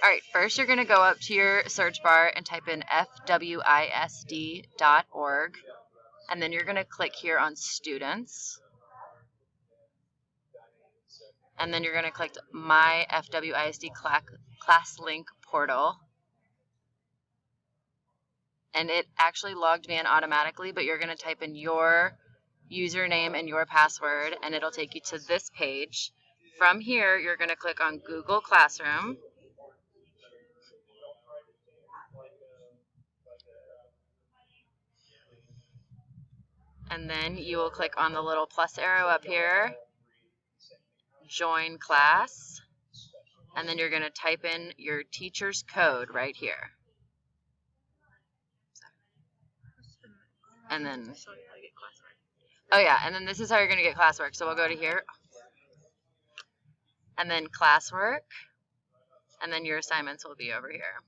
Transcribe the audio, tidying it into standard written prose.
All right, first you're going to go up to your search bar and type in fwisd.org, and then you're going to click here on students, and then you're going to click my FWISD ClassLink portal, and it actually logged me in automatically, but you're going to type in your username and your password, and it'll take you to this page. From here, you're going to click on Google Classroom. And then you will click on the little plus arrow up here, join class, and then you're going to type in your teacher's code right here. And then, oh yeah, and then this is how you're going to get classwork. So we'll go to here, and then classwork, and then your assignments will be over here.